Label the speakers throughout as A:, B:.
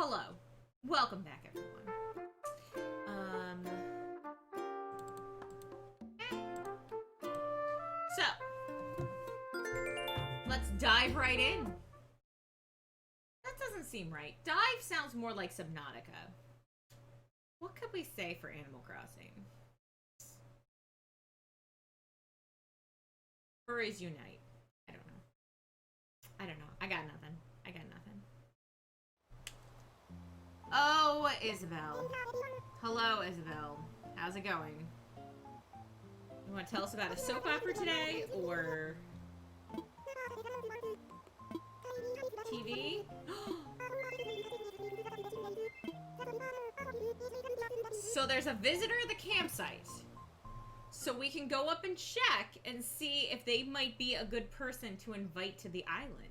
A: Hello. Welcome back, everyone. So, let's dive right in. That doesn't seem right. Dive sounds more like Subnautica. What could we say for Animal Crossing? Furries unite. I don't know. I don't know. I got nothing. I got nothing. Oh, Isabelle. Hello, Isabelle. How's it going? You want to tell us about a soap opera today, or TV? So there's a visitor at the campsite. So we can go up and check and see if they might be a good person to invite to the island.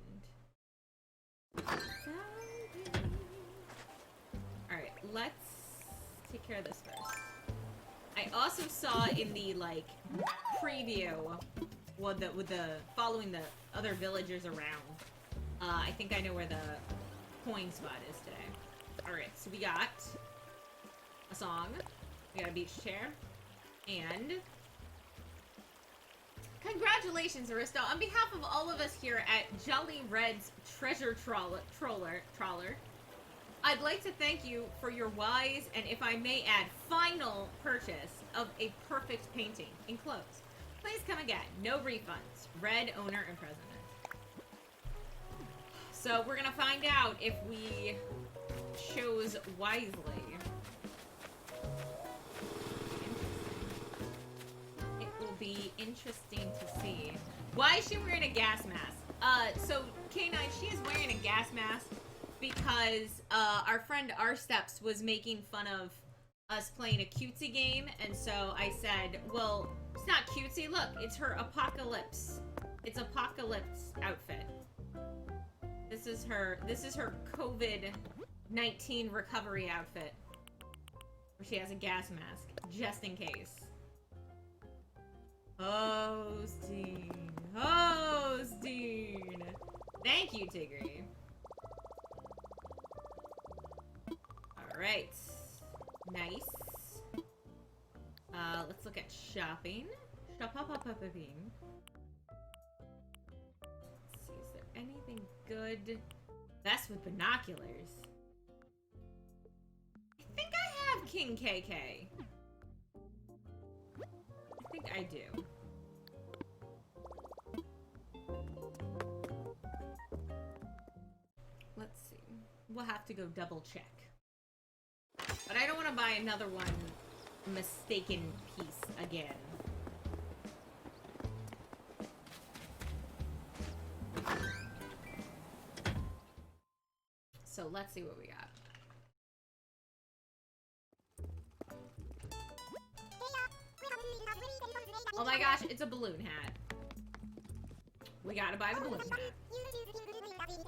A: Alright, let's take care of this first. I also saw in the, like, preview with the following the other villagers around. I think I know where the coin spot is today. Alright, so we got a song. We got a beach chair. And congratulations, Arista. On behalf of all of us here at Jolly Red's Treasure Trawler, I'd like to thank you for your wise and, if I may add, final purchase of a perfect painting enclosed. Please come again. No refunds. Red, owner, and president. So we're gonna find out if we chose wisely. It will be interesting to see. Why is she wearing a gas mask? So K9, she is wearing a gas mask because our friend Rsteps was making fun of us playing a cutesy game, and so I said, well, it's not cutesy, look, it's her apocalypse. It's apocalypse outfit. This is her COVID-19 recovery outfit. Where she has a gas mask, just in case. Hosting. Hosting. Thank you, Tigray. Alright. Nice. Let's look at shopping. Shop-up-up-up-up-ing. Let's see, is there anything good? Vest with binoculars. I think I have King KK. I think I do. Let's see. We'll have to go double check. But I don't want to buy another one mistaken piece again. So let's see what we got. Oh my gosh, it's a balloon hat. We gotta buy the balloon hat.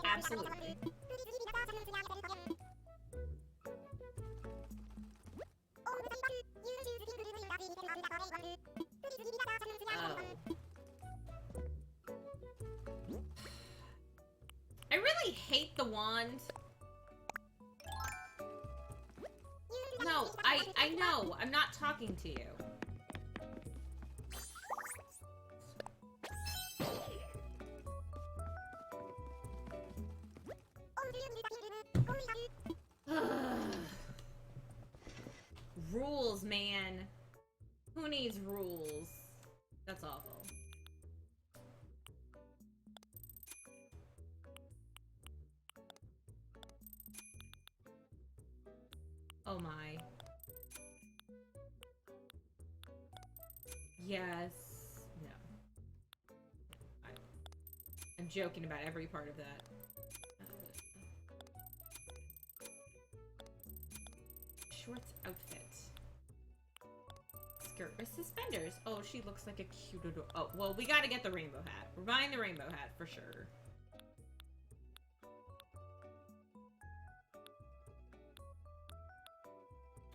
A: Absolutely. Oh. I really hate the wand. No, I know. I'm not talking to you. Rules, man. Who needs rules? That's awful. Oh my. Yes. No. I'm joking about every part of that. Shorts outfit. Skirt with suspenders. Oh, she looks like a cute adorable. Oh, well, we gotta get the rainbow hat. We're buying the rainbow hat for sure.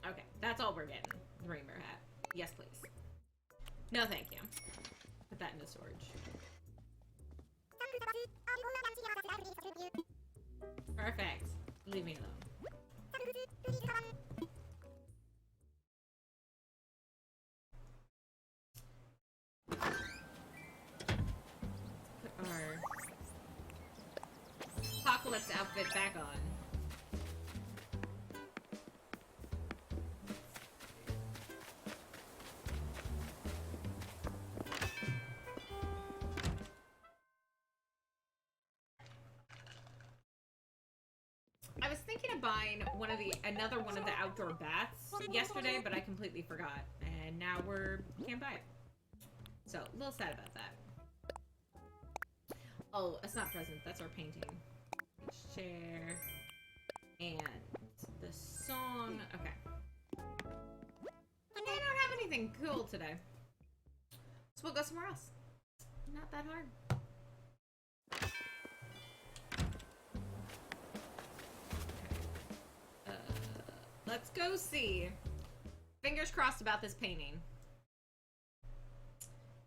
A: Okay, that's all we're getting. The rainbow hat. Yes, please. No, thank you. Put that into storage. Perfect. Leave me alone. outfit back on. I was thinking of buying another one of the outdoor bats yesterday, but I completely forgot. And now can't buy it. So, a little sad about that. Oh, it's not present. That's our painting. Share. And the song. Okay. I don't have anything cool today. So we'll go somewhere else. Not that hard. Let's go see. Fingers crossed about this painting.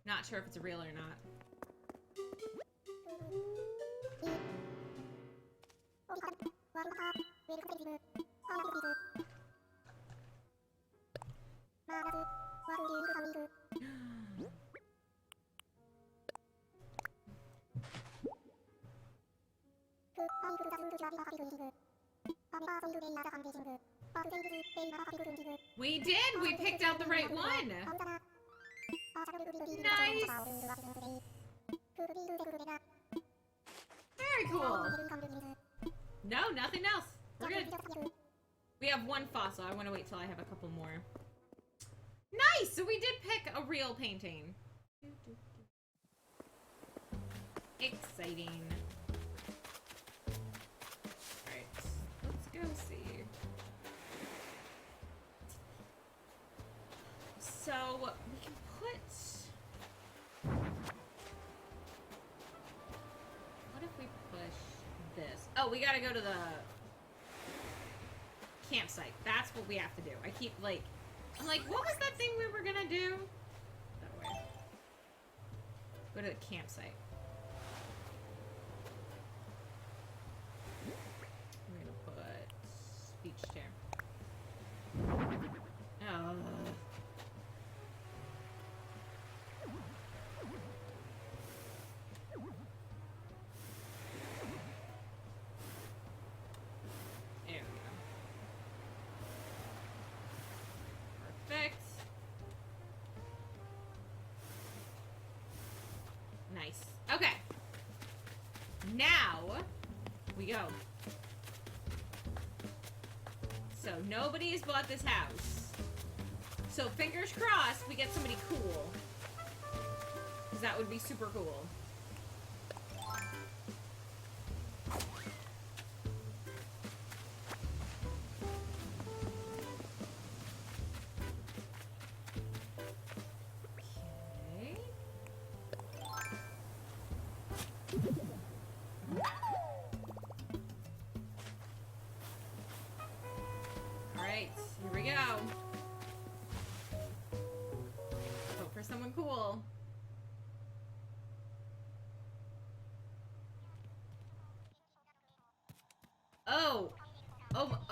A: Not sure if it's real or not. We did! We picked out the right one! Nice! Very cool! No, nothing else. We're good. We have one fossil. I want to wait till I have a couple more. Nice! So we did pick a real painting. Exciting. Alright, let's go see. So, we can put... What if we push this? Oh, we gotta go to the campsite. That's what we have to do. I keep, like... I'm like, what was that thing we were gonna do? That way. Go to the campsite. We're gonna put... Beach chair. Oh... Nice. Okay. Now, we go. So, nobody has bought this house. So, fingers crossed, we get somebody cool. Because that would be super cool.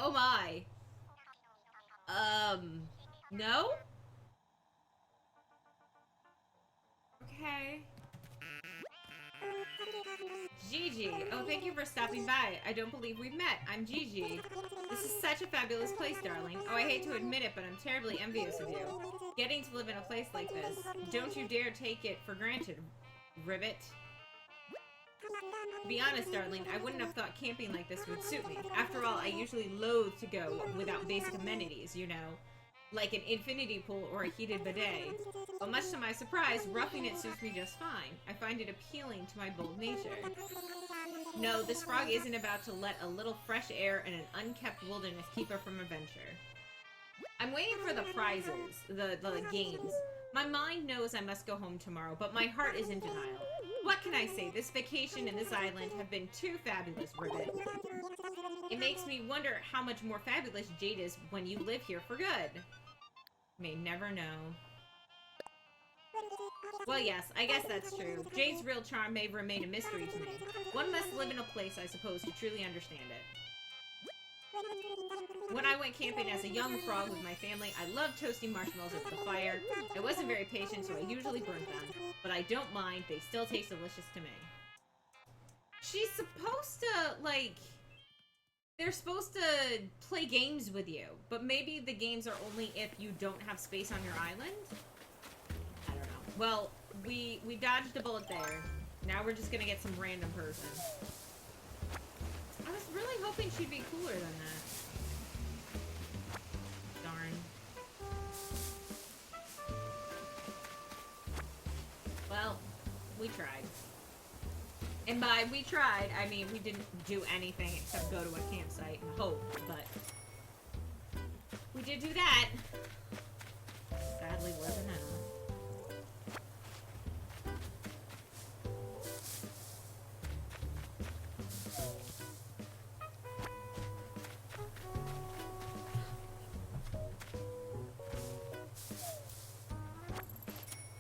A: Oh my. No? Okay. Gigi. Oh, thank you for stopping by. I don't believe we've met. I'm Gigi. This is such a fabulous place, darling. Oh, I hate to admit it, but I'm terribly envious of you. Getting to live in a place like this. Don't you dare take it for granted, Ribbit. To be honest, darling, I wouldn't have thought camping like this would suit me. After all, I usually loathe to go without basic amenities, you know, like an infinity pool or a heated bidet. But much to my surprise, roughing it suits me just fine. I find it appealing to my bold nature. No, this frog isn't about to let a little fresh air and an unkept wilderness keep her from adventure. I'm waiting for the prizes, the games. My mind knows I must go home tomorrow, but my heart is in denial. What can I say? This vacation and this island have been too fabulous, Ribbit. It makes me wonder how much more fabulous Jade is when you live here for good. May never know. Well, yes, I guess that's true. Jade's real charm may remain a mystery to me. One must live in a place, I suppose, to truly understand it. When I went camping as a young frog with my family, I loved toasting marshmallows over the fire. I wasn't very patient, so I usually burnt them. But I don't mind, they still taste delicious to me. She's supposed to, like... they're supposed to play games with you, but maybe the games are only if you don't have space on your island? I don't know. Well, we dodged a bullet there. Now we're just gonna get some random person. I was really hoping she'd be cooler than that. Darn. Well, we tried. And by we tried, I mean we didn't do anything except go to a campsite and hope, but we did do that. Sadly wasn't enough.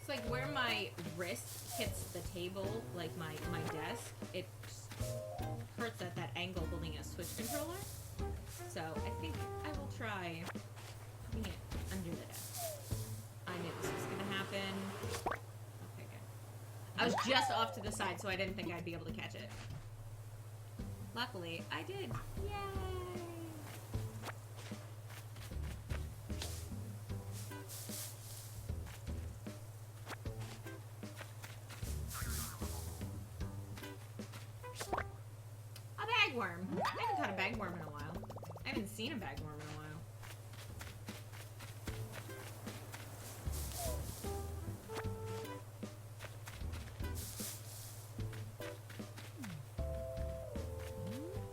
A: It's like where my wrist hits the table, like my desk, it hurts at that angle holding a Switch controller. So I think I will try putting it under the desk. I knew this was gonna happen. Okay, good. I was just off to the side, so I didn't think I'd be able to catch it. Luckily, I did. Yay! Bagworm. I haven't caught a bagworm in a while. I haven't seen a bagworm in a while.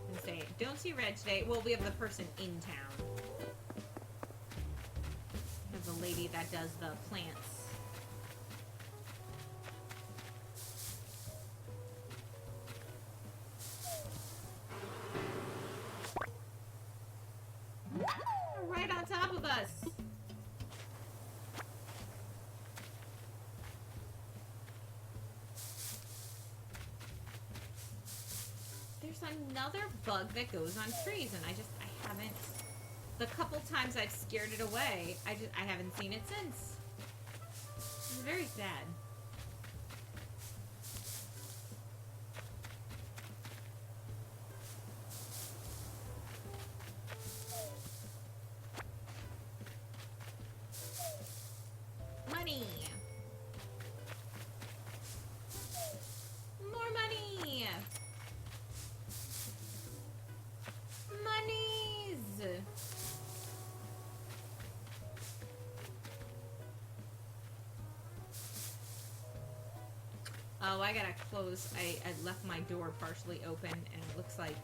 A: And say, don't see Red today. Well, we have the person in town. We have the lady that does the plants. Right on top of us. There's another bug that goes on trees, and I haven't. The couple times I've scared it away, I haven't seen it since. It's very sad. Money. More money. Monies. Oh, I gotta close. I left my door partially open, and it looks like you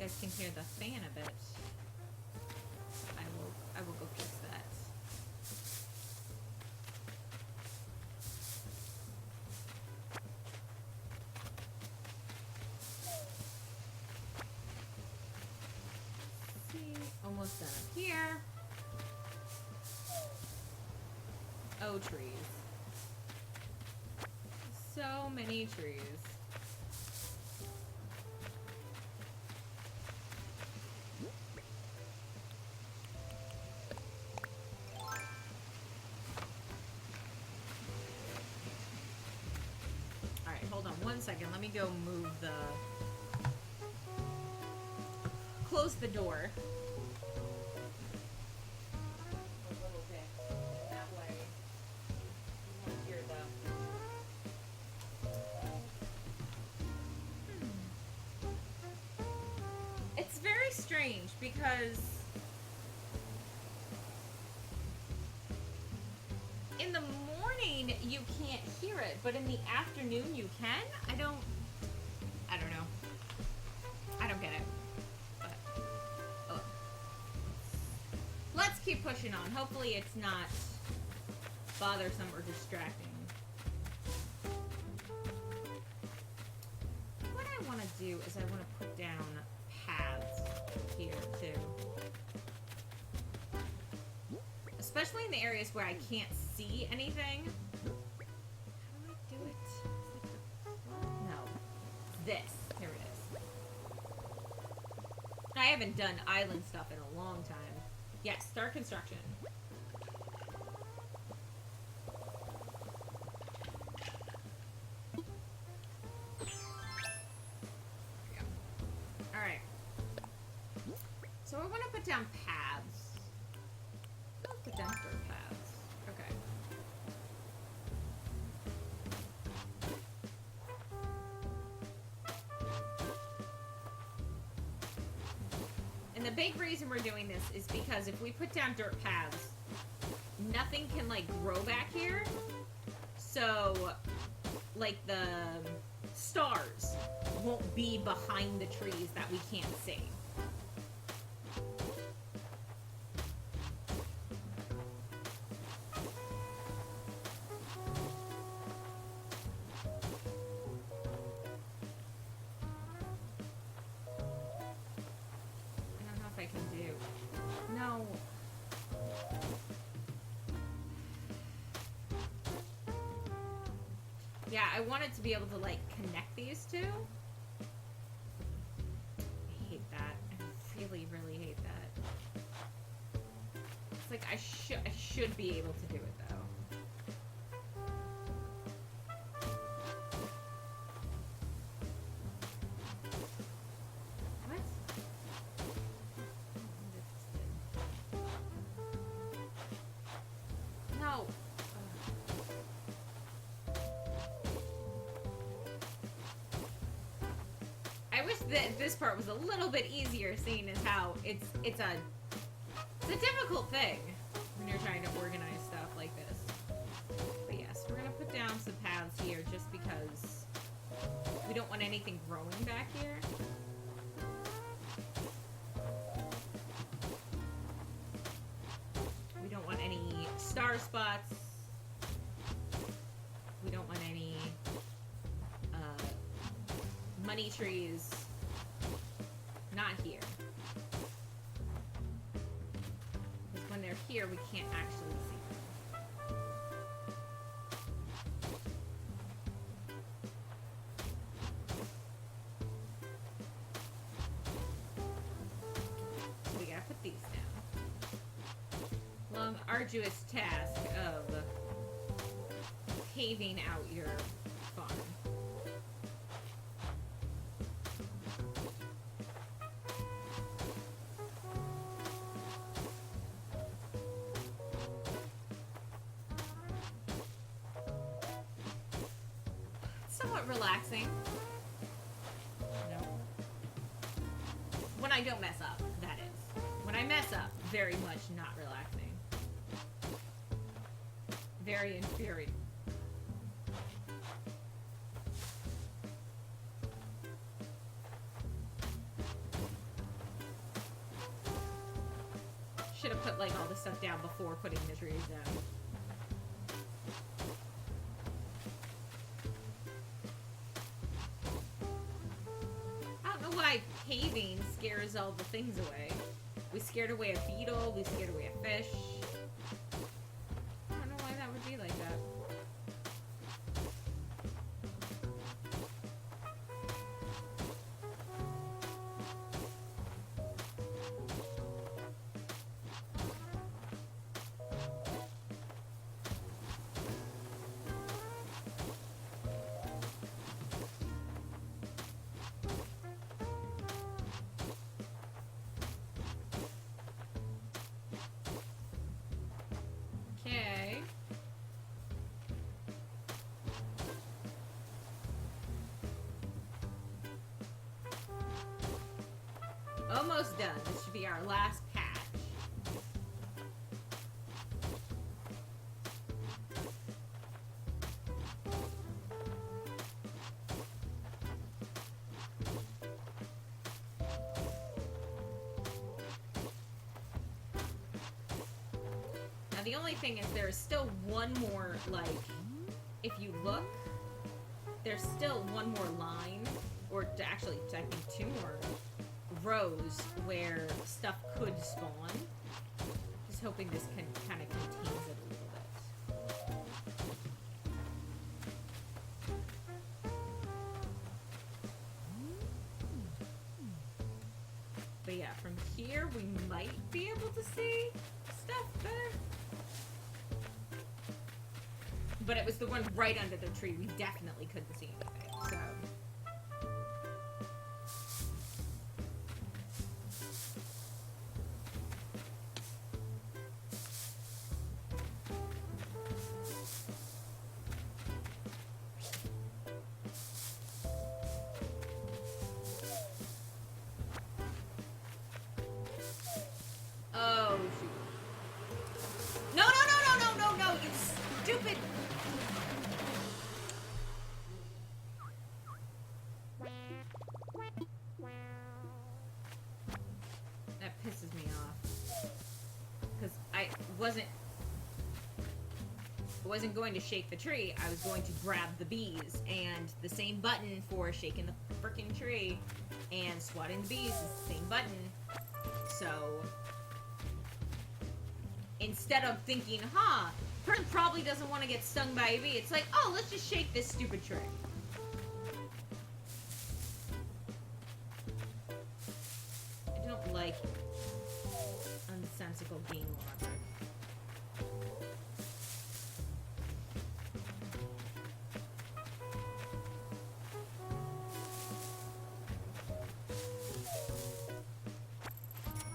A: guys can hear the fan a bit. I will go fix that. See, almost done up here. Oh, trees. So many trees. Alright, hold on one second. Let me go move the... Close the door. A little bit. That way you won't hear the... It's very strange because in the morning you can't hear it, but in the afternoon you can? I don't know. I don't get it. But oh. Let's keep pushing on. Hopefully it's not bothersome or distracting. What I want to do is I want to put down paths here too. Especially in the areas where I can't see anything. How do I do it? No. This. Here it is. I haven't done island stuff in a long time. Yes, start construction. Alright. So I want to put down paths. Let's put down dirt paths. Okay. And the big reason we're doing this is because if we put down dirt paths, nothing can, like, grow back here. So, like, the stars won't be behind the trees that we can't see. Yeah, I wanted to be able to, like, connect these two. I hate that. I really, really hate that. It's like I should be able to do it, though. What? No. I wish that this part was a little bit easier, seeing as how it's a difficult thing when you're trying to organize stuff like this. But yes, we're gonna put down some paths here just because we don't want anything growing back here. We don't want any star spots. We don't want any money trees. Not here. Because when they're here, we can't actually see them. So we gotta put these down. Long, arduous task of paving out your farm. Somewhat relaxing. No. When I don't mess up, that is. When I mess up, very much not relaxing. Very infuriating. Should have put, like, all this stuff down before putting the trees down. Why paving scares all the things away. We scared away a beetle, we scared away a fish. I don't know why that would be like that. Almost done. This should be our last patch. Now the only thing is there is still one more, like, if you look, there's still one more line, or actually I think two more rows where stuff could spawn. Just hoping this can kind of contains it a little bit. But yeah, from here we might be able to see stuff better. But it was the one right under the tree. We definitely couldn't see anything, so... wasn't going to shake the tree. I was going to grab the bees, and the same button for shaking the freaking tree and swatting the bees is the same button. So instead of thinking, person probably doesn't want to get stung by a bee, it's like, oh, let's just shake this stupid tree. I don't like unsensical game logic.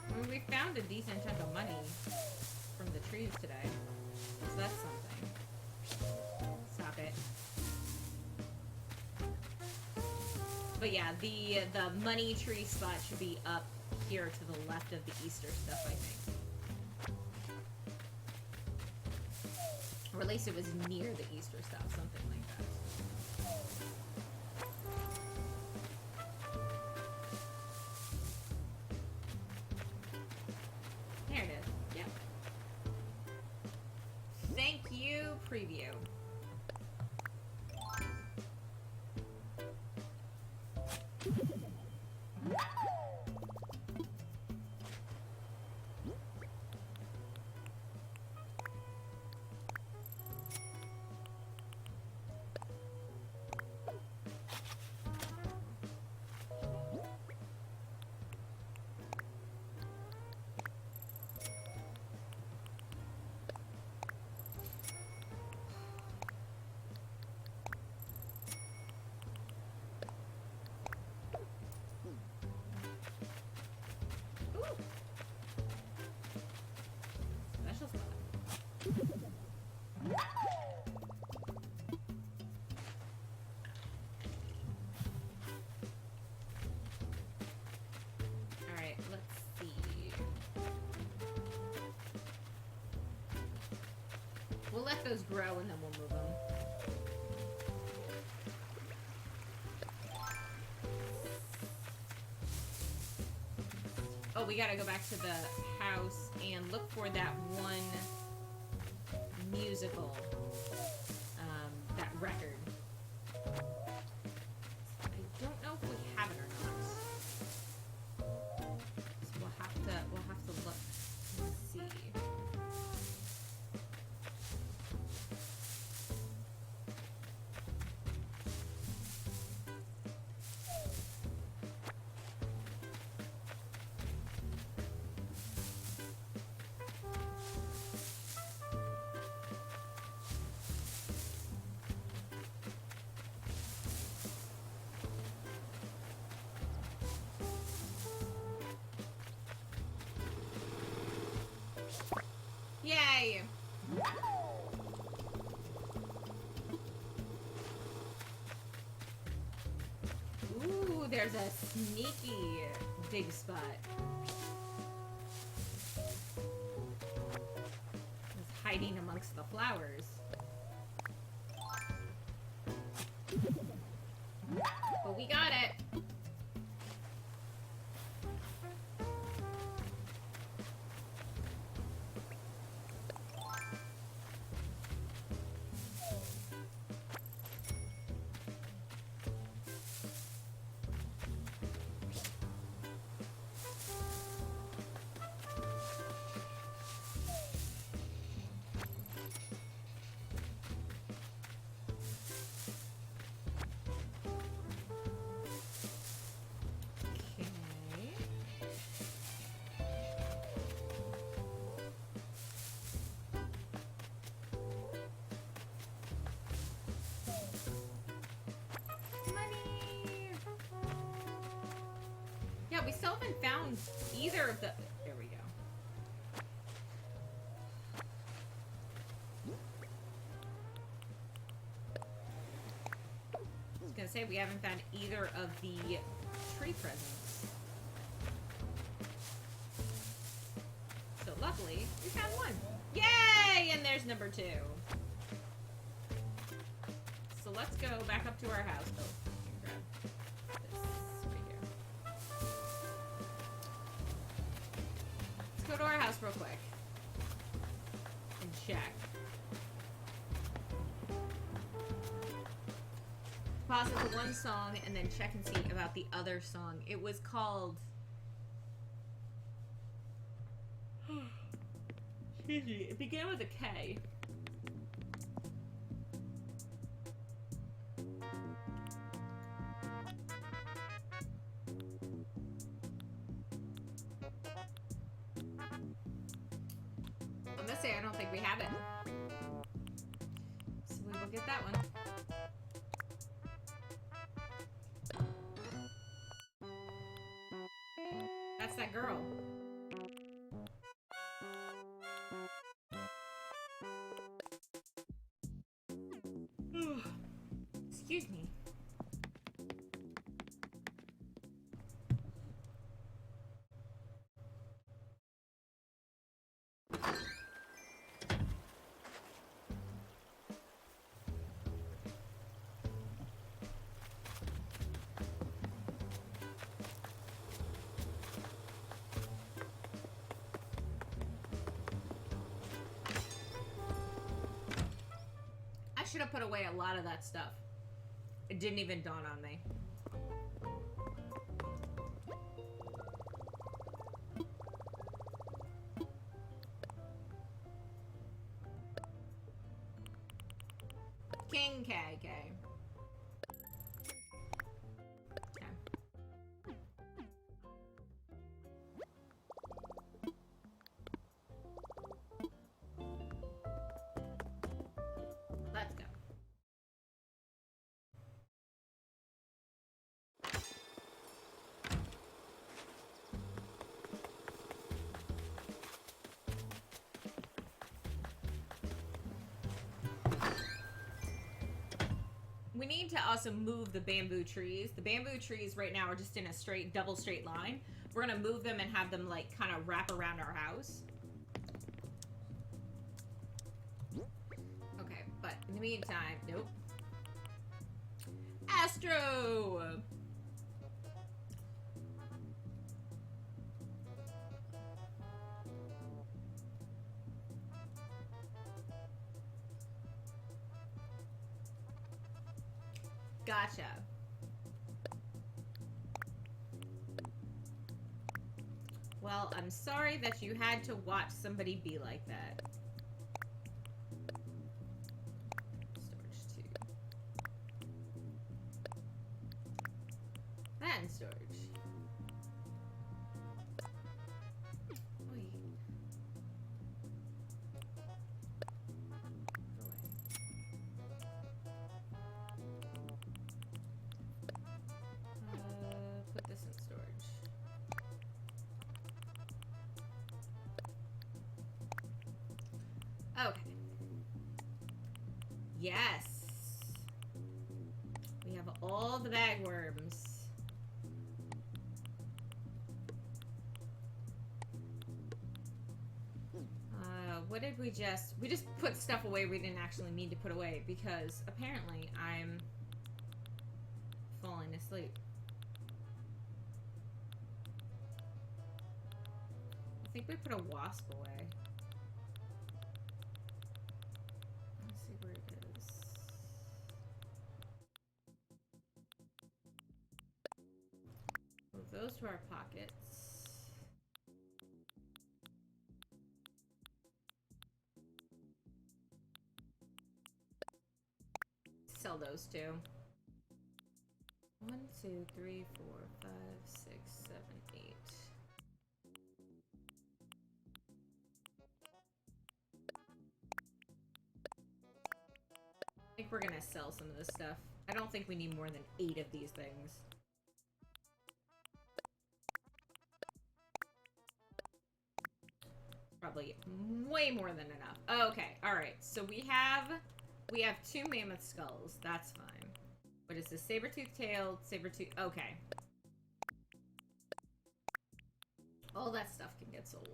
A: I mean, we found a decent chunk of money from the trees today, so that's something. Stop it. But yeah, the money tree spot should be up here to the left of the Easter stuff, I think. Or at least it was near the Easter stuff, something like that. There it is. Yep. Thank you, preview. Special spot. Alright, let's see. We'll let those grow and then we'll move them. Oh, we gotta go back to the house and look for that one musical, that record. I don't know if we have it or not. So we'll have to look and see. Yay! Ooh, there's a sneaky dig spot. It's hiding amongst the flowers. But we got it. We still haven't found either of the... There we go. I was gonna say, we haven't found either of the tree presents. So luckily, we found one. Yay! And there's number 2. So let's go back up to our house. Oh, grab this right here. Let's go to our house real quick. check. Pause at the one song and then check and see about the other song. It was called... Excuse me. It began with a K. I'm gonna say I don't think we have it. So we will get that one. That's that girl. Excuse me. I should have put away a lot of that stuff. It didn't even dawn on me. King KK. Okay. Let's go. We need to also move the bamboo trees. The bamboo trees right now are just in a straight, double straight line. We're gonna move them and have them like kind of wrap around our house. Okay, but in the meantime, nope. Astro! Gotcha. Well, I'm sorry that you had to watch somebody be like that. Storage 2. That in storage. Wait. Put this in storage. Okay. Yes. We have all the bagworms. What did we just put stuff away we didn't actually mean to put away because apparently I'm falling asleep. I think we put a wasp away. Let's see where it is. Move those to our pockets. Sell those two. 1, 2, 3, 4, 5, 6, 7, 8. I think we're gonna sell some of this stuff. I don't think we need more than 8 of these things. Probably way more than enough. Okay, alright. So we have 2 mammoth skulls. That's fine. What is this? Saber-toothed tail, saber-tooth... Okay. All that stuff can get sold.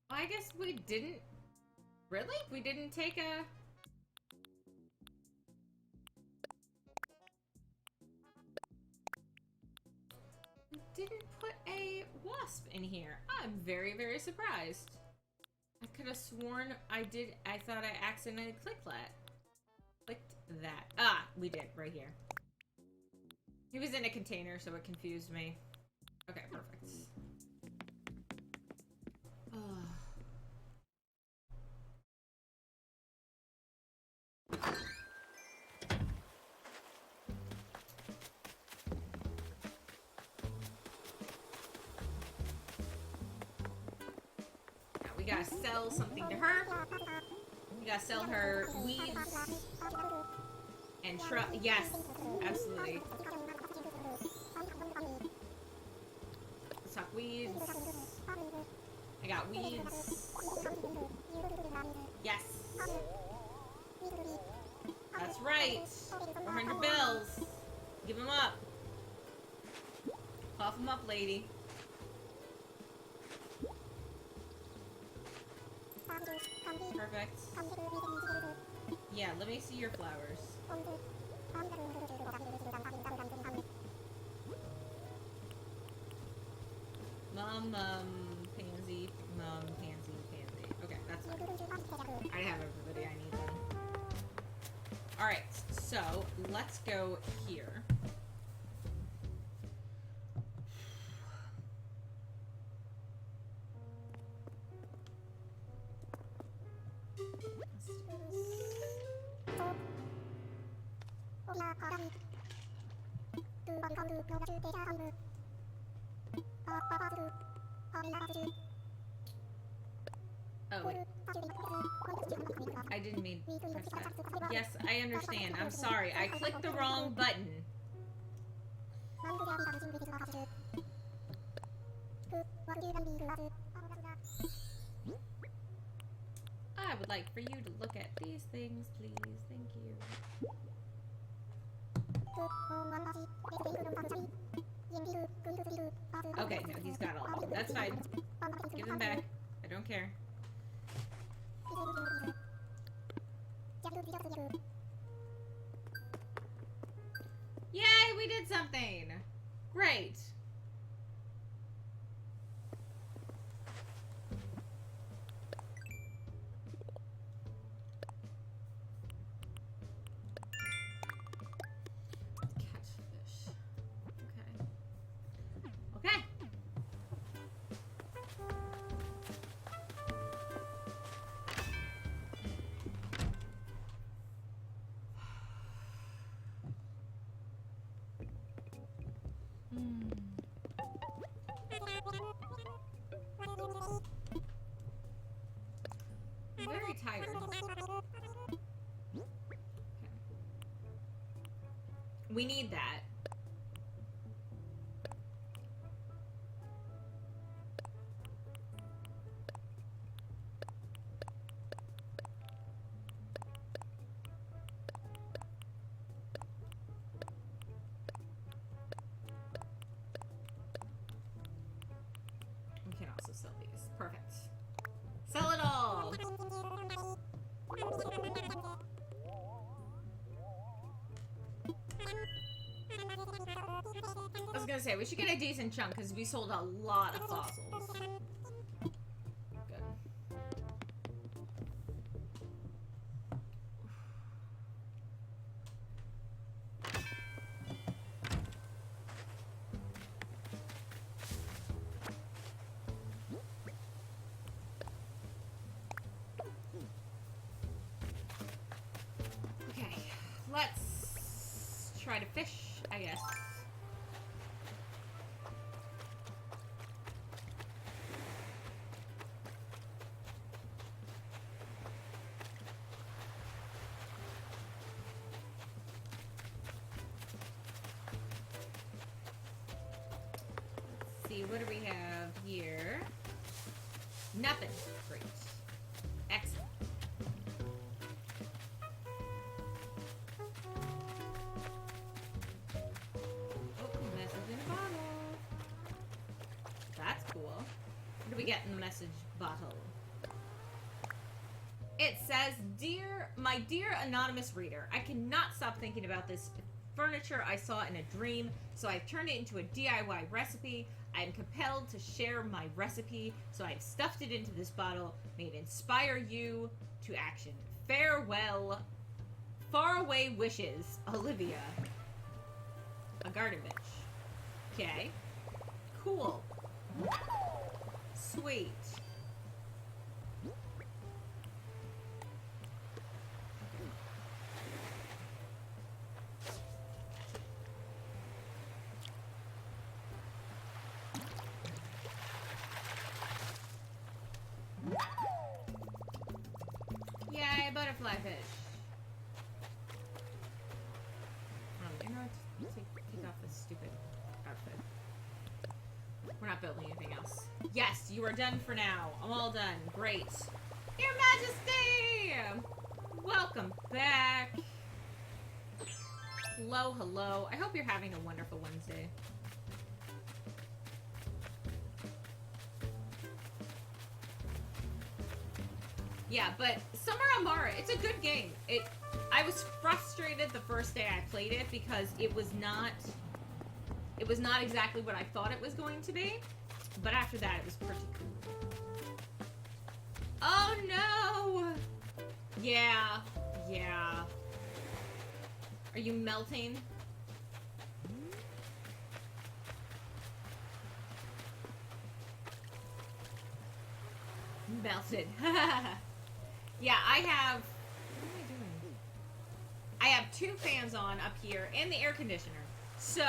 A: Well, I guess we didn't... Really? We didn't take a... We didn't put a wasp in here. I'm very, very surprised. I could have sworn I did. I thought I accidentally clicked that. Ah, we did right here. He was in a container, so it confused me. Okay, perfect. Now we gotta sell something to her. We gotta sell her weeds and yes, absolutely. Let's talk weeds. I got weeds. Yes. That's right. 400 bills. Give them up. Cough them up, lady. Perfect. Yeah, let me see your flowers. Pansy, pansy, pansy. Okay, that's fine. I have everybody I need then. Alright, so let's go here. Oh, wait. I didn't mean to press that. Yes, I understand. I'm sorry. I clicked the wrong button. I would like for you to look at these things, please. Thank you. Okay, no, he's got all of them. That's fine. Give them back. I don't care. Yay, we did something! Great! Catfish. Okay. Okay. I'm very tired. Okay. We need that. We can also sell these. Perfect. Sell it all! I was gonna say, we should get a decent chunk because we sold a lot of fossils. Good. Okay, let's try to fish, I guess. Let's see, what do we have here? Nothing. Great. Excellent. Oh, message in a bottle. That's cool. What do we get in the message bottle? It says, my dear anonymous reader, I cannot stop thinking about this furniture I saw in a dream, so I've turned it into a DIY recipe. I am compelled to share my recipe, so I've stuffed it into this bottle. May it inspire you to action. Farewell. Faraway wishes, Olivia. A garden bitch. Okay. Cool. Sweet. Yay, butterfly fish. You know what? Take off this stupid outfit. We're not building anything else. Yes, you are done for now. I'm all done. Great. Your Majesty! Welcome back. Hello, hello. I hope you're having a wonderful Wednesday. Yeah, but Summer Amara, it's a good game. I was frustrated the first day I played it because it was not exactly what I thought it was going to be. But after that, it was pretty cool. Oh no! Yeah, yeah. Are you melting? Melted. Yeah, I have... What am I doing? I have 2 fans on up here and the air conditioner. So,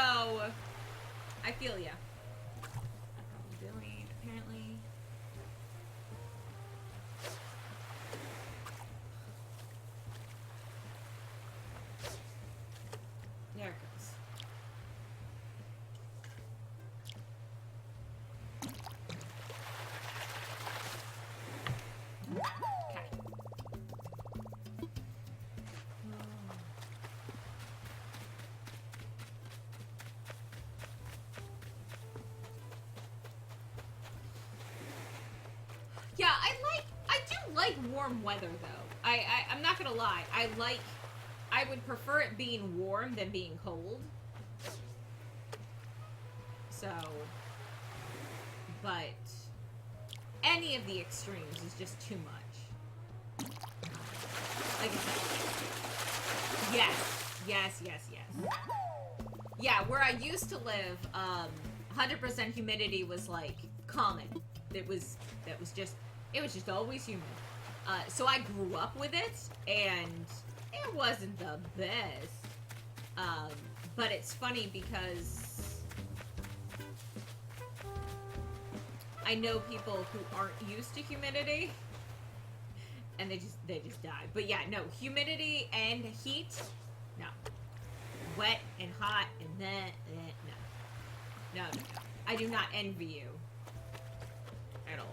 A: I feel ya. Billy, apparently. There it goes. Okay. Yeah, I do like warm weather though. I'm not gonna lie. I would prefer it being warm than being cold. So, but any of the extremes is just too much. Like I said. Yes. Yeah, where I used to live, 100% humidity was like common. It was just always humid. So I grew up with it, and it wasn't the best. But it's funny because I know people who aren't used to humidity, and they just die. But yeah, no, humidity and heat, no. Wet and hot and then, no. No. I do not envy you at all.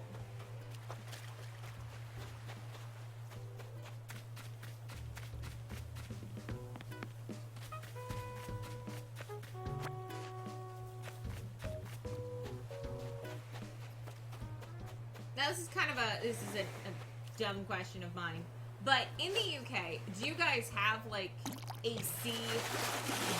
A: Now this is kind of a dumb question of mine, but in the UK, do you guys have like AC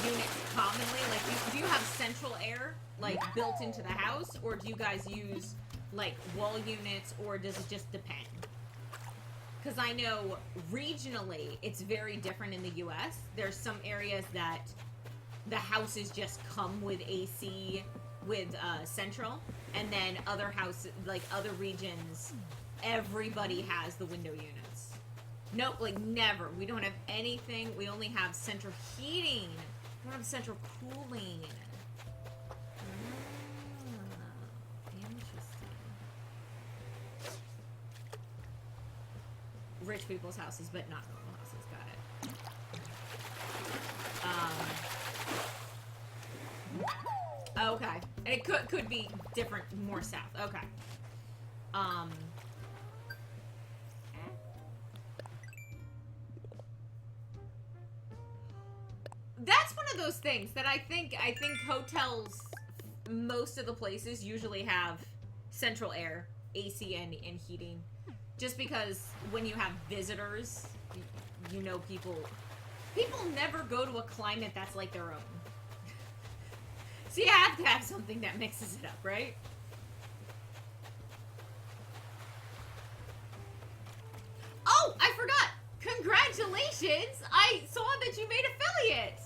A: units commonly? Like, do you have central air like built into the house, or do you guys use like wall units, or does it just depend? Because I know regionally it's very different in the US. There's some areas that the houses just come with AC with central, and then other houses, like other regions, everybody has the window units. Nope, like never. We don't have anything. We only have central heating. We don't have central cooling. Interesting. Rich people's houses, but not normal houses. Got it. Okay. And it could be different, more south. Okay. That's one of those things that I think hotels, most of the places usually have central air, AC and heating. Just because when you have visitors, you know, people never go to a climate that's like their own. So you have to have something that mixes it up, right? Oh, I forgot! Congratulations! I saw that you made affiliate!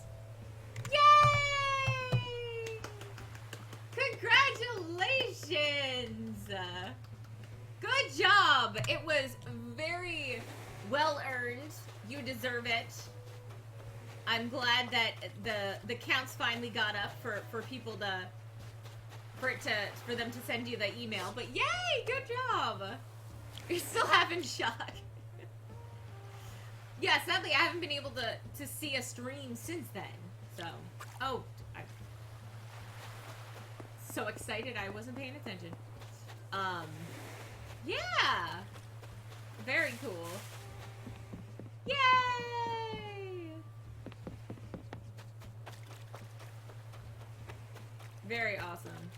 A: Yay! Congratulations! Good job! It was very well earned. You deserve it. I'm glad that the counts finally got up for people to for them to send you the email. But yay! Good job! You're still having shock. Yeah, sadly I haven't been able to see a stream since then. So, oh, I'm so excited I wasn't paying attention. Yeah! Very cool. Yay! Very awesome.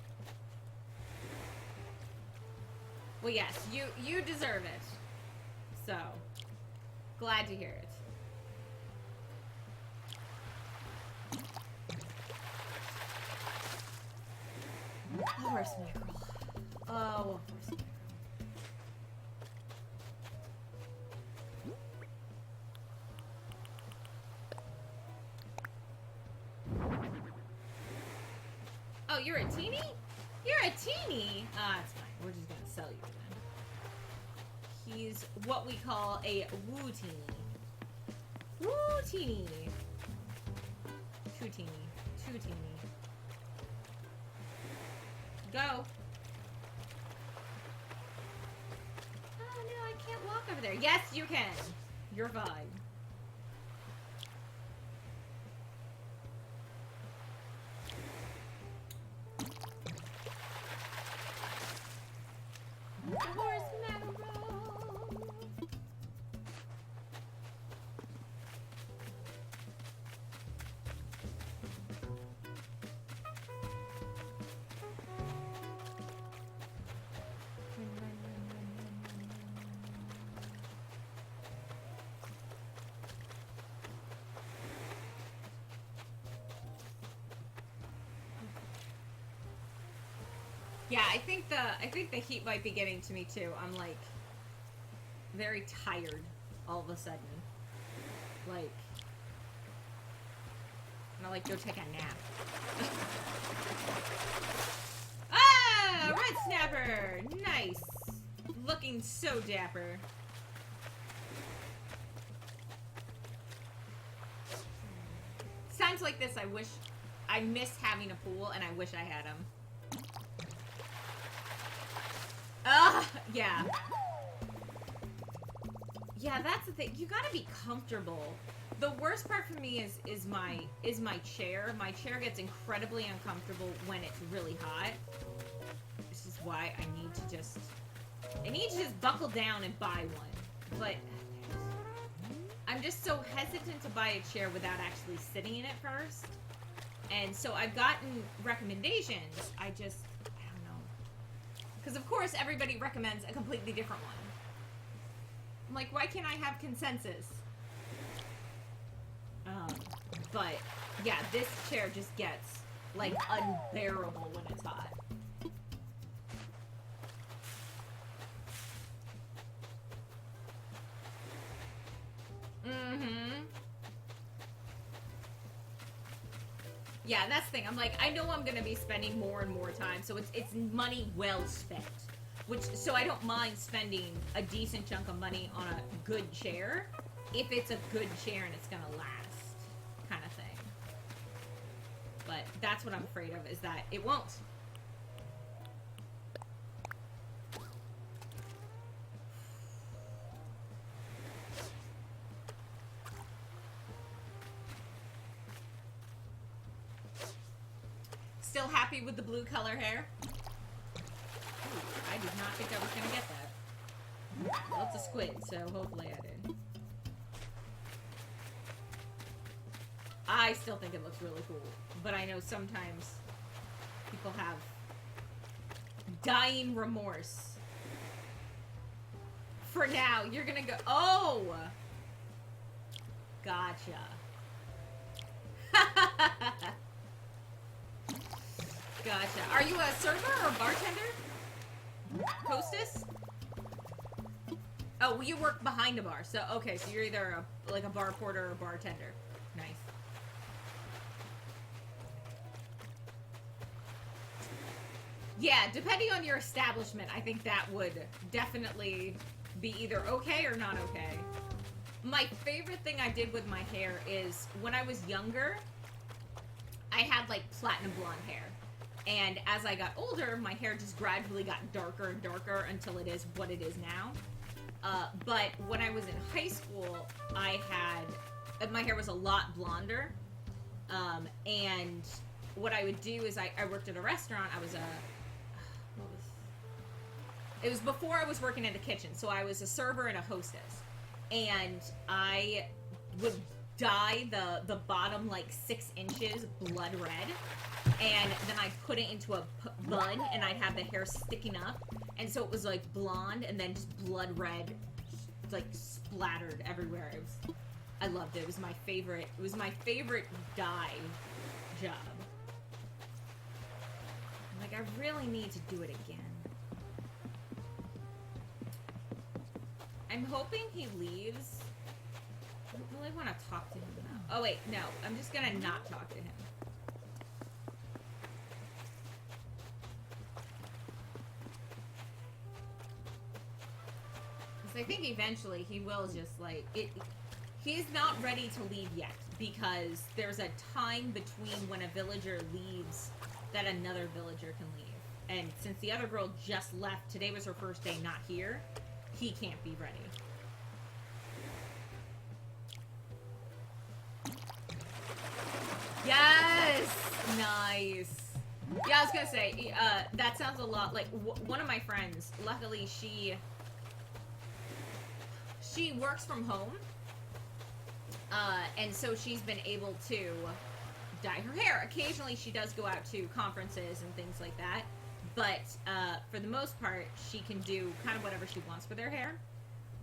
A: Well, yes, you deserve it. So, glad to hear it. Horse mackerel. Oh, horse mackerel. Oh, you're a teenie? You're a teenie? Ah, it's fine. We're just gonna sell you then. He's what we call a woo teenie. Woo teenie. Two teenie. Two teenie. Go. Oh no, I can't walk over there. Yes, you can. You're fine. Horse mackerel. Yeah, I think the heat might be getting to me too. I'm like very tired all of a sudden. Like I'm gonna like go take a nap. Ah, red snapper, nice, looking so dapper. Sounds like this. I miss having a pool, and I wish I had them. Ugh, yeah. Yeah, that's the thing. You gotta be comfortable. The worst part for me is my chair. My chair gets incredibly uncomfortable when it's really hot. This is why I need to just buckle down and buy one. But I'm just so hesitant to buy a chair without actually sitting in it first. And so I've gotten recommendations. I don't know. Because of course everybody recommends a completely different one. I'm like, why can't I have consensus? But yeah, this chair just gets like unbearable when it's hot. Mm-hmm. Yeah, that's the thing. I'm like, I know I'm gonna be spending more and more time, so it's money well spent. So I don't mind spending a decent chunk of money on a good chair, if it's a good chair and it's gonna last, kind of thing. But that's what I'm afraid of, is that it won't. Still happy with the blue color hair? I did not think I was gonna get that. Well, it's a squid, so hopefully I did. I still think it looks really cool, but I know sometimes people have dying remorse. For now, you're gonna go. Oh! Gotcha. Gotcha. Are you a server or bartender? Hostess? Oh, you work behind a bar. So, okay, so you're either like a bar porter or a bartender. Nice. Yeah, depending on your establishment, I think that would definitely be either okay or not okay. My favorite thing I did with my hair is when I was younger, I had like platinum blonde hair. And as I got older, my hair just gradually got darker and darker until it is what it is now. But when I was in high school, I had, my hair was a lot blonder. And what I would do is I worked at a restaurant. I was it was before I was working in the kitchen. So I was a server and a hostess. And I would dye the bottom like 6 inches blood red. And then I'd put it into a bun and I'd have the hair sticking up. And so it was like blonde and then just blood red, like splattered everywhere. I loved it. It was my favorite dye job. Like, I really need to do it again. I'm hoping he leaves. I don't really want to talk to him now. Oh wait, no. I'm just gonna not talk to him. I think eventually he will just like it. He's not ready to leave yet because there's a time between when a villager leaves that another villager can leave. And since the other girl just left, today was her first day not here, he can't be ready. Yes! Nice. Yeah, I was gonna say, that sounds a lot like one of my friends, luckily she works from home, and so she's been able to dye her hair. Occasionally she does go out to conferences and things like that, but for the most part she can do kind of whatever she wants with her hair.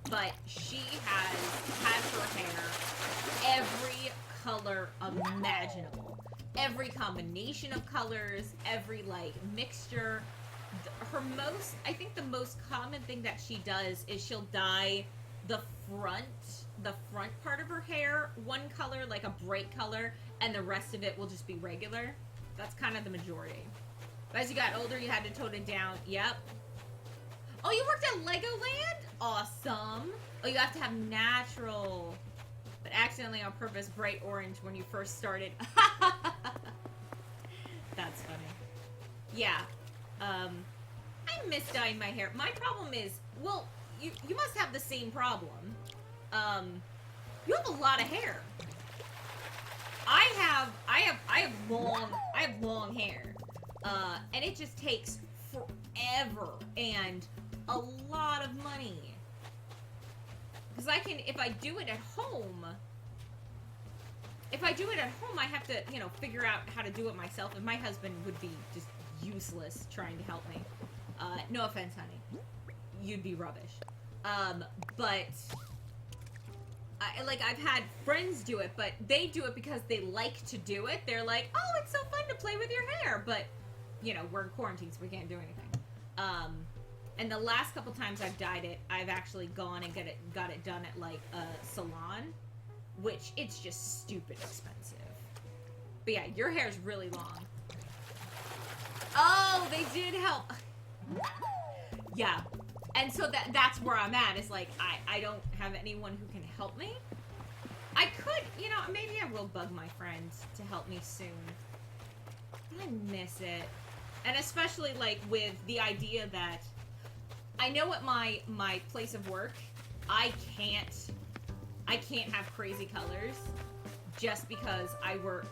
A: But she has had her hair every color imaginable, every combination of colors, every like mixture. I think the most common thing that she does is she'll dye the front part of her hair one color, like a bright color, and the rest of it will just be regular. That's kind of the majority. But as you got older, you had to tone it down. Yep. Oh, you worked at Legoland? Awesome. Oh, you have to have natural, but accidentally on purpose bright orange when you first started. That's funny. Yeah. I miss dyeing my hair. My problem is, well, you must have the same problem. You have a lot of hair. I have long hair. And it just takes forever and a lot of money. Because if I do it at home, I have to, figure out how to do it myself, and my husband would be just useless trying to help me. No offense, honey. You'd be rubbish. But I've had friends do it, but they do it because they like to do it. They're like, oh, it's so fun to play with your hair, but we're in quarantine, so we can't do anything. And the last couple times I've dyed it, I've actually gone and got it done at like a salon, which it's just stupid expensive. But yeah, your hair's really long. Oh, they did help. Yeah. And so that's where I'm at, is like, I don't have anyone who can help me. I could, maybe I will bug my friends to help me soon. I miss it. And especially, like, with the idea that I know at my place of work, I can't have crazy colors just because I work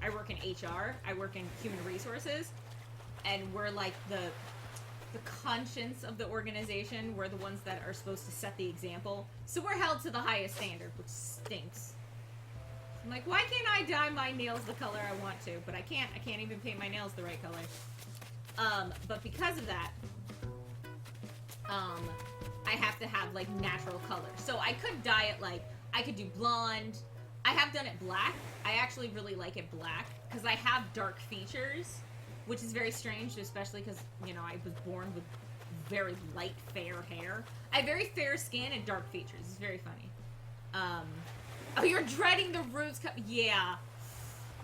A: in HR, I work in human resources, and we're like the conscience of the organization. We're the ones that are supposed to set the example. So we're held to the highest standard, which stinks. I'm like, why can't I dye my nails the color I want to? But I can't even paint my nails the right color. But because of that, I have to have like natural color. So I could dye it like, I could do blonde. I have done it black. I actually really like it black because I have dark features. which is very strange, especially because, you know, I was born with very light, fair hair. I have very fair skin and dark features. It's very funny. Oh, you're dreading the roots. Yeah.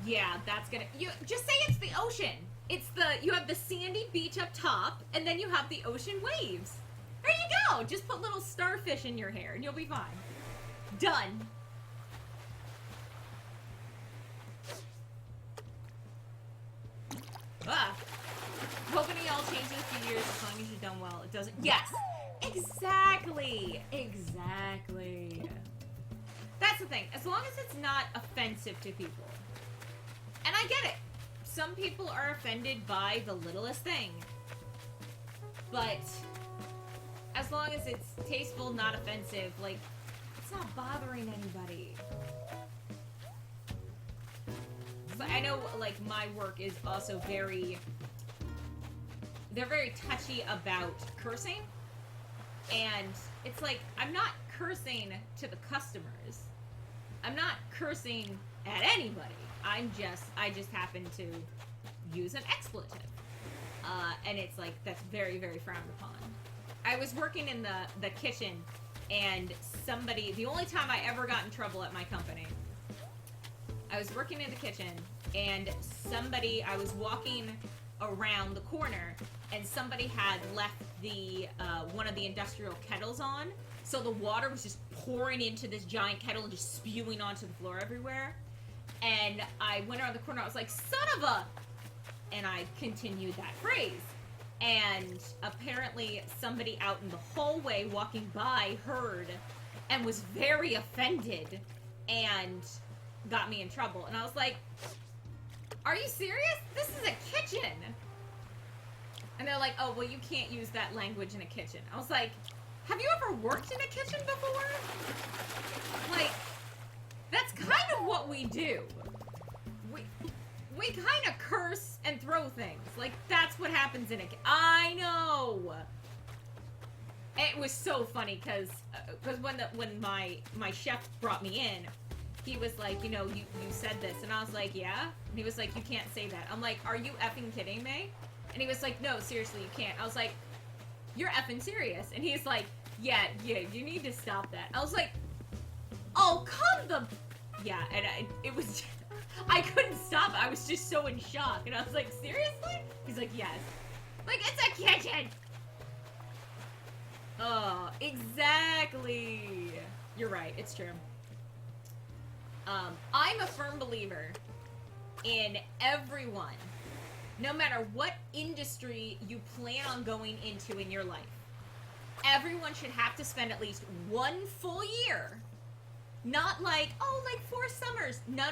A: Yeah, that's gonna... You just say it's the ocean. It's the... You have the sandy beach up top, and then you have the ocean waves. There you go. Just put little starfish in your hair, and you'll be fine. Done. Ah. Hoping it all changes in a few years as long as you've done well. It doesn't... Yes! Exactly! Exactly. That's the thing. As long as it's not offensive to people. And I get it. Some people are offended by the littlest thing. But as long as it's tasteful, not offensive, like, it's not bothering anybody. So I know, like, my work is also very... They're very touchy about cursing. And it's like, I'm not cursing to the customers. I'm not cursing at anybody. I just happen to use an expletive. And it's like, that's very, very frowned upon. I was working in the kitchen, and somebody, the only time I ever got in trouble at my company, I was working in the kitchen, and somebody, I was walking around the corner, and somebody had left the one of the industrial kettles on, so the water was just pouring into this giant kettle and just spewing onto the floor everywhere. And I went around the corner, I was like, son of a... And I continued that phrase. And apparently somebody out in the hallway walking by heard and was very offended and got me in trouble. And I was like, are you serious? This is a kitchen. And they're like, oh, well, you can't use that language in a kitchen. I was like, have you ever worked in a kitchen before? Like, that's kind of what we do. We kind of curse and throw things. Like, that's what happens in a kitchen. I know! It was so funny, because when my chef brought me in, he was like, you know, you said this. And I was like, yeah? And he was like, you can't say that. I'm like, are you effing kidding me? And he was like, no, seriously, you can't. I was like, you're effing serious. And he's like, yeah, you need to stop that. I was like, oh, come the... Yeah, and it was... I couldn't stop it. I was just so in shock. And I was like, seriously? He's like, yes. Like, it's a kitchen! Oh, exactly. You're right, it's true. I'm a firm believer in everyone, no matter what industry you plan on going into in your life. Everyone should have to spend at least 1 full year. Not like, oh, like 4 summers. No.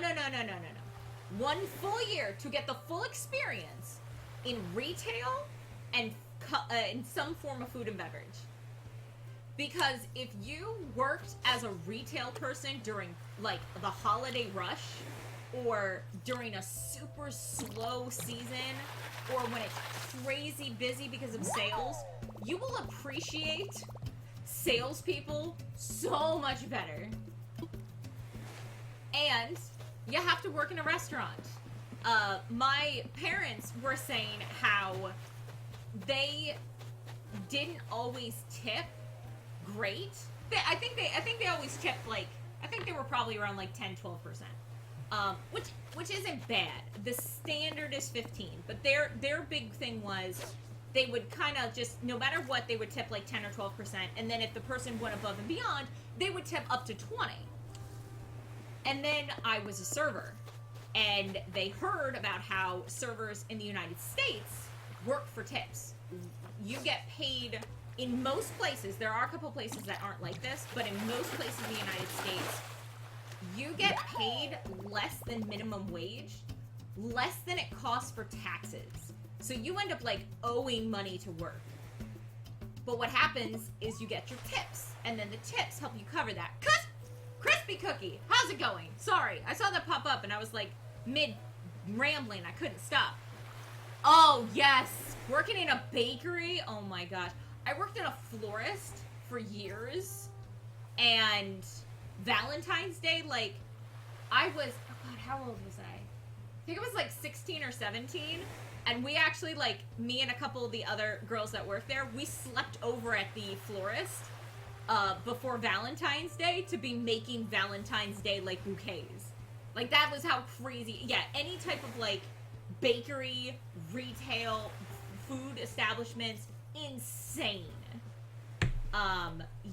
A: 1 full year to get the full experience in retail and in some form of food and beverage. Because if you worked as a retail person during, like, the holiday rush, or during a super slow season, or when it's crazy busy because of sales, you will appreciate salespeople so much better. And you have to work in a restaurant. My parents were saying how they didn't always tip great. I think they always tipped, like, I think they were probably around like 10-12%. Which isn't bad. The standard is 15, but their big thing was they would kind of just, no matter what, they would tip like 10 or 12%, and then if the person went above and beyond, they would tip up to 20. And then I was a server, and they heard about how servers in the United States work for tips. You get paid, in most places, there are a couple places that aren't like this, but in most places in the United States, you get paid less than minimum wage, less than it costs for taxes. So you end up, like, owing money to work. But what happens is you get your tips, and then the tips help you cover that. Crispy Cookie, how's it going? Sorry, I saw that pop up and I was like mid-rambling. I couldn't stop. Oh, yes. Working in a bakery. Oh, my gosh. I worked in a florist for years. And Valentine's Day, like, I was... Oh, God, how old was I? I think it was like 16 or 17. And we actually, like, me and a couple of the other girls that work there, we slept over at the florist before Valentine's Day to be making Valentine's Day, like, bouquets. Like, that was how crazy. Yeah, any type of, like, bakery, retail, food establishments, insane.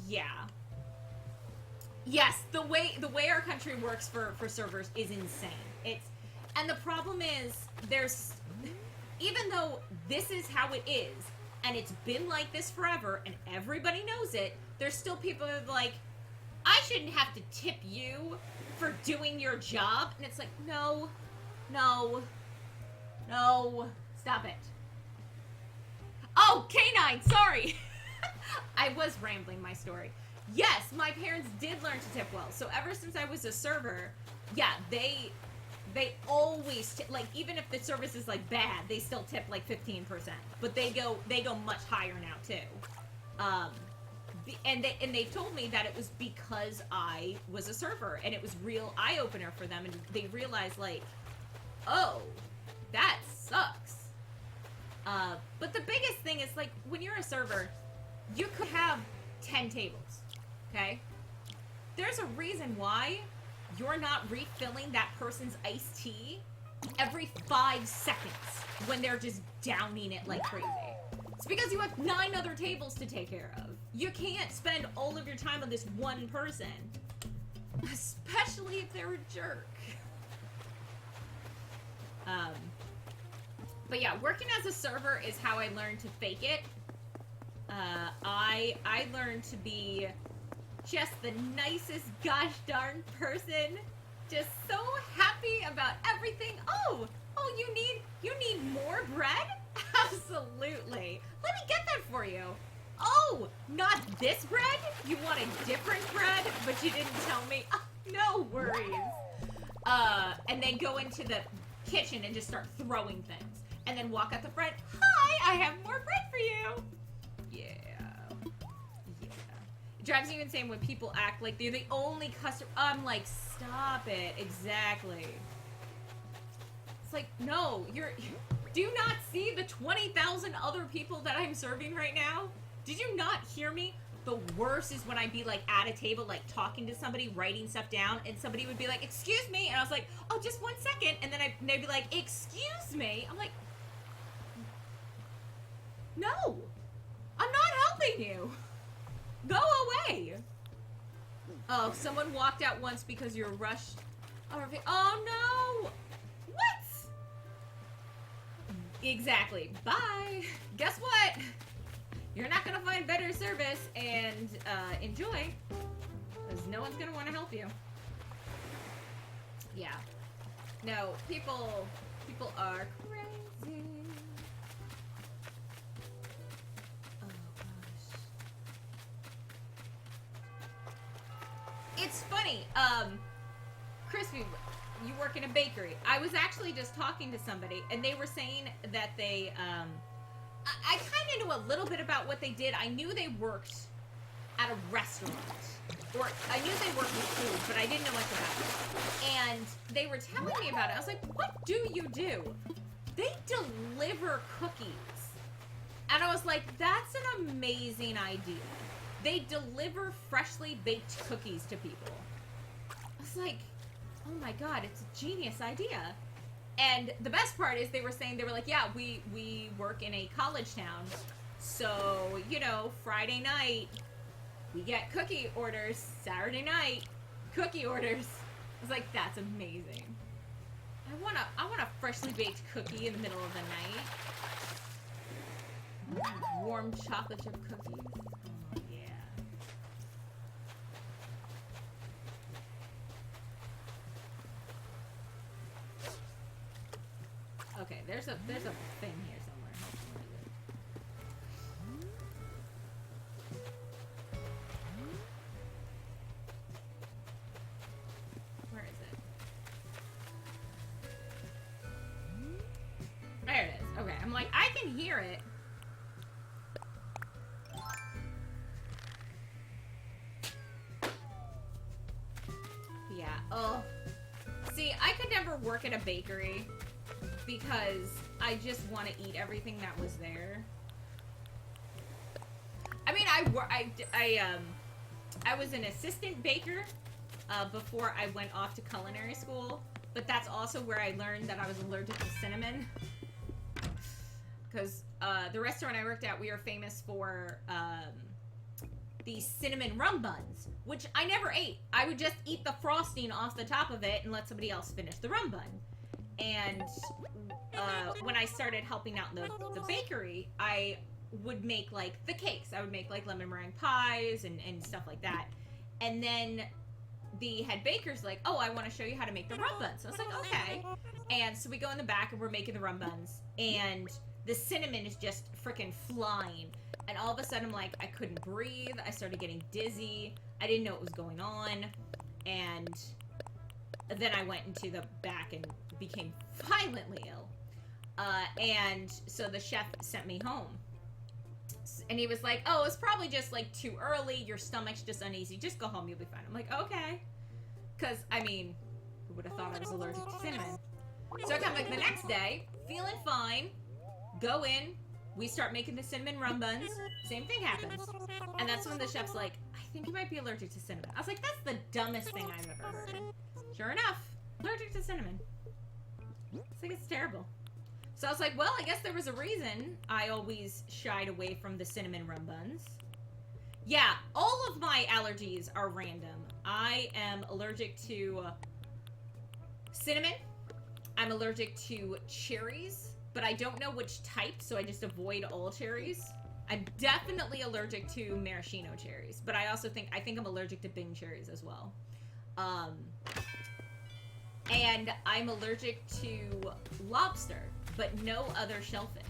A: Yeah. Yes, the way our country works for servers is insane. And the problem is, even though this is how it is, and it's been like this forever, and everybody knows it, there's still people that are like, I shouldn't have to tip you for doing your job. And it's like, no, stop it. Oh, K9, sorry. I was rambling my story. Yes, my parents did learn to tip well. So ever since I was a server, yeah, they always like, even if the service is like bad, they still tip like 15%. But they go much higher now too. And they've told me that it was because I was a server, and it was real eye opener for them, and they realized, like, oh, that sucks. But the biggest thing is, like, when you're a server, you could have 10 tables, okay? There's a reason why you're not refilling that person's iced tea every 5 seconds when they're just downing it like crazy. It's because you have 9 other tables to take care of. You can't spend all of your time on this one person, especially if they're a jerk. But yeah, working as a server is how I learned to fake it. I learned to be just the nicest gosh darn person. Just so happy about everything. Oh, you need more bread? Absolutely. Let me get that for you. Oh, not this bread? You want a different bread, but you didn't tell me? Oh, no worries. And then go into the kitchen and just start throwing things. And then walk out the front. Hi, I have more bread for you. Yeah. It drives me insane when people act like they're the only customer. I'm like, stop it. Exactly. It's like, no, do you not see the 20,000 other people that I'm serving right now? Did you not hear me? The worst is when I'd be, like, at a table, like, talking to somebody, writing stuff down, and somebody would be like, excuse me, and I was like, oh, just 1 second, and then they'd be like, excuse me? I'm like, no, I'm not helping you. Go away. Oh, someone walked out once because you're rushed. Oh, no. What? Exactly. Bye. Guess what? You're not gonna find better service and enjoy, because no one's gonna want to help you. Yeah. No, people are crazy. Oh gosh. It's funny. Crispy, you work in a bakery. I was actually just talking to somebody, and they were saying that they I kind of knew a little bit about what they did. I knew they worked at a restaurant. Or I knew they worked with food, but I didn't know much about it. And they were telling me about it. I was like, what do you do? They deliver cookies. And I was like, that's an amazing idea. They deliver freshly baked cookies to people. I was like, oh my god, it's a genius idea. And the best part is they were like, yeah, we work in a college town. So, you know, Friday night, we get cookie orders. Saturday night, cookie orders. I was like, that's amazing. I want a freshly baked cookie in the middle of the night. Warm chocolate chip cookies. Oh, yeah. Okay, there's a thing here somewhere. Where is it? There it is. Okay, I'm like, I can hear it. Yeah. Oh. See, I could never work at a bakery because I just want to eat everything that was there. I mean, I was an assistant baker before I went off to culinary school, but that's also where I learned that I was allergic to cinnamon. Because the restaurant I worked at, we were famous for these cinnamon rum buns, which I never ate. I would just eat the frosting off the top of it and let somebody else finish the rum bun. And when I started helping out in the bakery, I would make like the cakes. I would make like lemon meringue pies and stuff like that. And then the head baker's like, oh, I want to show you how to make the rum buns. So I was like, okay. And so we go in the back and we're making the rum buns. And the cinnamon is just freaking flying. And all of a sudden, I'm like, I couldn't breathe. I started getting dizzy. I didn't know what was going on. And then I went into the back and became violently ill. And so the chef sent me home. And he was like, oh, it's probably just like too early. Your stomach's just uneasy. Just go home. You'll be fine. I'm like, okay. Because, I mean, who would have thought I was allergic to cinnamon? So I come back the next day, feeling fine. Go in. We start making the cinnamon rum buns. Same thing happens. And that's when the chef's like, I think you might be allergic to cinnamon. I was like, that's the dumbest thing I've ever heard. Sure enough, allergic to cinnamon. It's like, it's terrible. So I was like, well, I guess there was a reason I always shied away from the cinnamon rum buns. Yeah, all of my allergies are random. I am allergic to cinnamon. I'm allergic to cherries, but I don't know which type, so I just avoid all cherries. I'm definitely allergic to maraschino cherries, but I think I'm allergic to Bing cherries as well. And I'm allergic to lobster, but no other shellfish.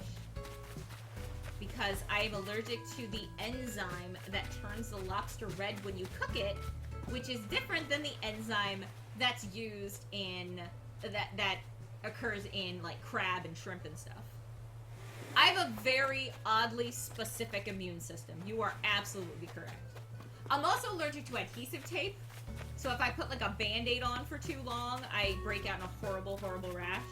A: Because I am allergic to the enzyme that turns the lobster red when you cook it, which is different than the enzyme that's used in, that occurs in like crab and shrimp and stuff. I have a very oddly specific immune system. You are absolutely correct. I'm also allergic to adhesive tape. So if I put like a Band-Aid on for too long, I break out in a horrible, horrible rash.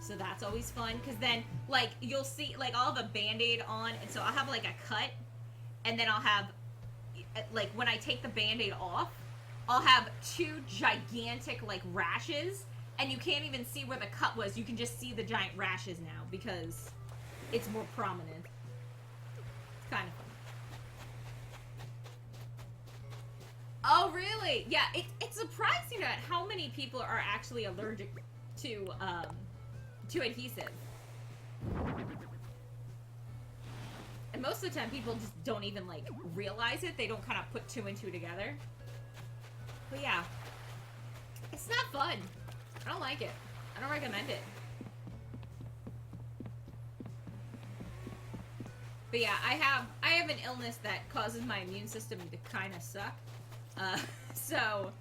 A: So that's always fun. Because then, like, you'll see, like, I'll have a Band-Aid on. And so I'll have, like, a cut. And then I'll have, like, when I take the Band-Aid off, I'll have two gigantic, like, rashes. And you can't even see where the cut was. You can just see the giant rashes now. Because it's more prominent. It's kind of fun. Oh, really? Yeah, it's surprising at how many people are actually allergic to adhesive. And most of the time, people just don't even, like, realize it. They don't kind of put two and two together. But yeah, it's not fun. I don't like it. I don't recommend it. But yeah, I have an illness that causes my immune system to kind of suck. So,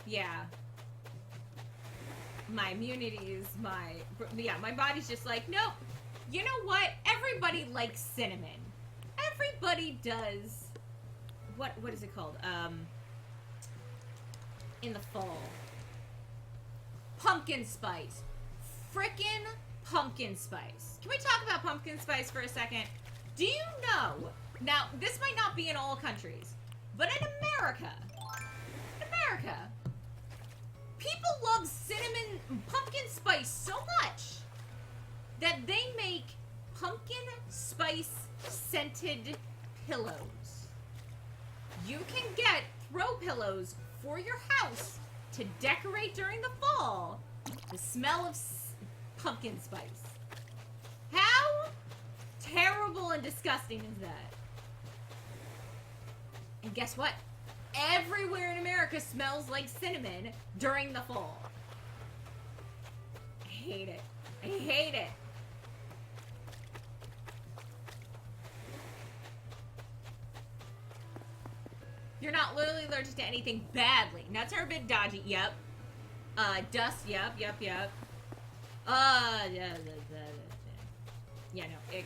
A: yeah. My immunities, my body's just like, nope. You know what? Everybody likes cinnamon. Everybody does. What is it called? In the fall. Pumpkin spice. Frickin' pumpkin spice. Can we talk about pumpkin spice for a second? Do you know, now, this might not be in all countries, but in America, people love cinnamon, pumpkin spice so much that they make pumpkin spice scented pillows. You can get throw pillows for your house to decorate during the fall. The smell of pumpkin spice. How terrible and disgusting is that? And guess what? Everywhere in America smells like cinnamon during the fall. I hate it. I hate it. You're not literally allergic to anything badly. Nuts are a bit dodgy. Yep. Dust. Yep. Yeah, no. Ick.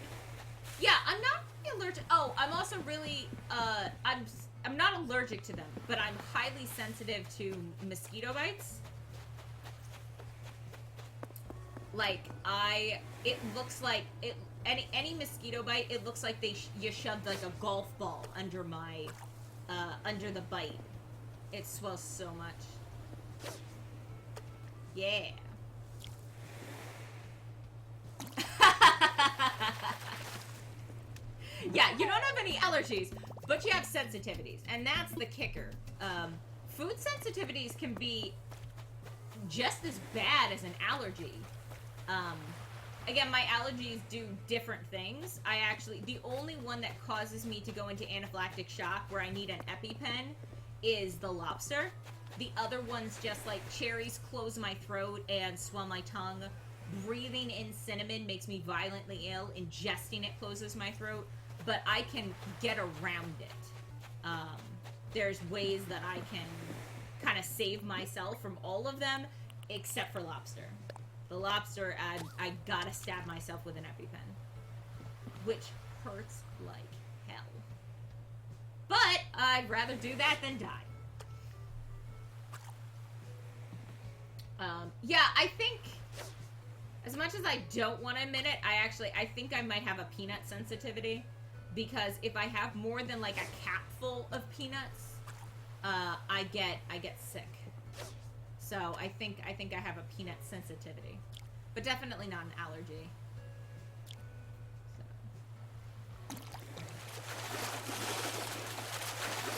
A: Yeah, I'm not really allergic. Oh, I'm also really, I'm not allergic to them, but I'm highly sensitive to mosquito bites. Like, it looks like it. Any mosquito bite, it looks like you shoved like a golf ball under my under the bite. It swells so much. Yeah. Yeah, you don't have any allergies, but you have sensitivities, and that's the kicker. Food sensitivities can be just as bad as an allergy. Again, my allergies do different things. The only one that causes me to go into anaphylactic shock where I need an EpiPen is the lobster. The other ones, just like cherries, close my throat and swell my tongue. Breathing in cinnamon makes me violently ill. Ingesting it closes my throat. But I can get around it. There's ways that I can kind of save myself from all of them, except for lobster. The lobster, I gotta stab myself with an EpiPen, which hurts like hell. But I'd rather do that than die. Yeah, I think, as much as I don't want to admit it, I think I might have a peanut sensitivity. Because if I have more than like a capful of peanuts, I get sick. So I think I have a peanut sensitivity, but definitely not an allergy.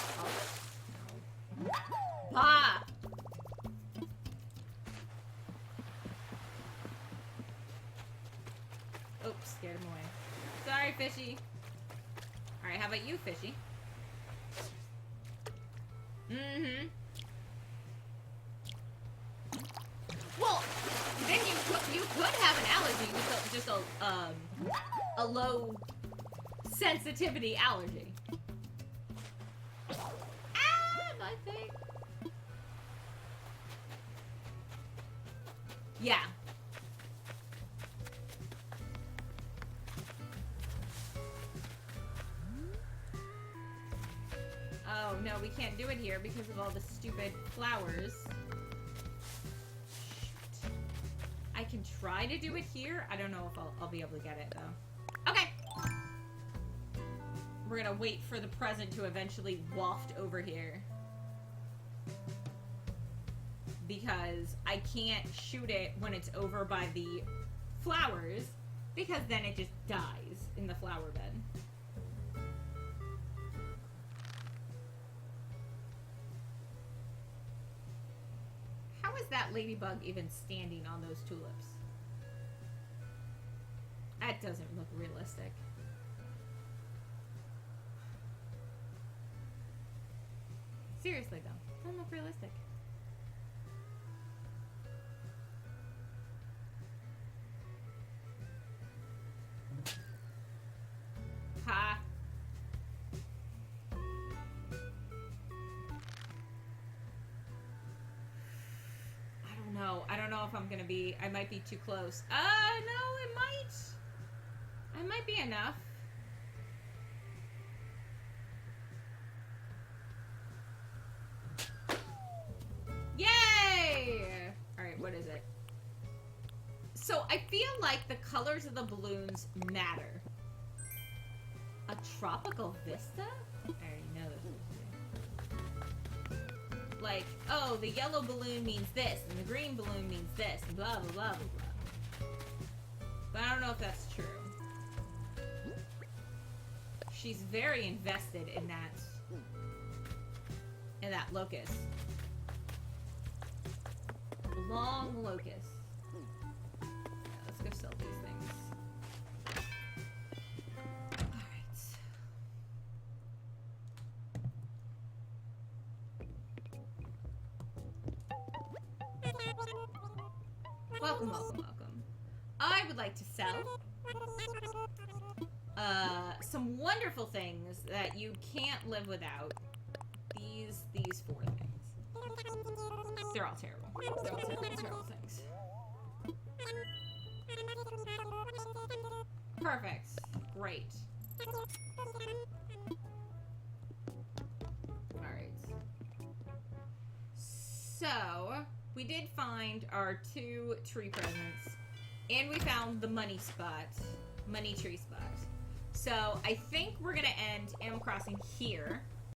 A: So. Oh, no. Bah! Oops, scared him away. Sorry, fishy. Alright, how about you, fishy? Mm-hmm. Well, then you could have an allergy with just a low sensitivity allergy. Ah, my thing. Yeah. Oh, no, we can't do it here because of all the stupid flowers. Shoot. I can try to do it here. I don't know if I'll be able to get it, though. Okay. We're gonna wait for the present to eventually waft over here. Because I can't shoot it when it's over by the flowers, because then it just dies in the flower bed. How is that ladybug even standing on those tulips? That doesn't look realistic. Seriously though, doesn't look realistic. Ha! I don't know if I'm gonna be... I might be too close. No, it might. I might be enough. Yay! Alright, what is it? So, I feel like the colors of the balloons matter. A tropical vista? I already know this. Like, oh, the yellow balloon means this, and the green balloon means this, and blah, blah, blah, blah, blah. But I don't know if that's true. She's very invested in that locust. Long locust. Yeah, let's go sell these things. Alright. Welcome, welcome, welcome. I would like to sell some wonderful things that you can't live without. These four things. They're all terrible. They're all terrible things. Perfect. Great. Alright. So, we did find our 2 tree presents. And we found the money spot. Money tree spot. So I think we're gonna end Animal Crossing here.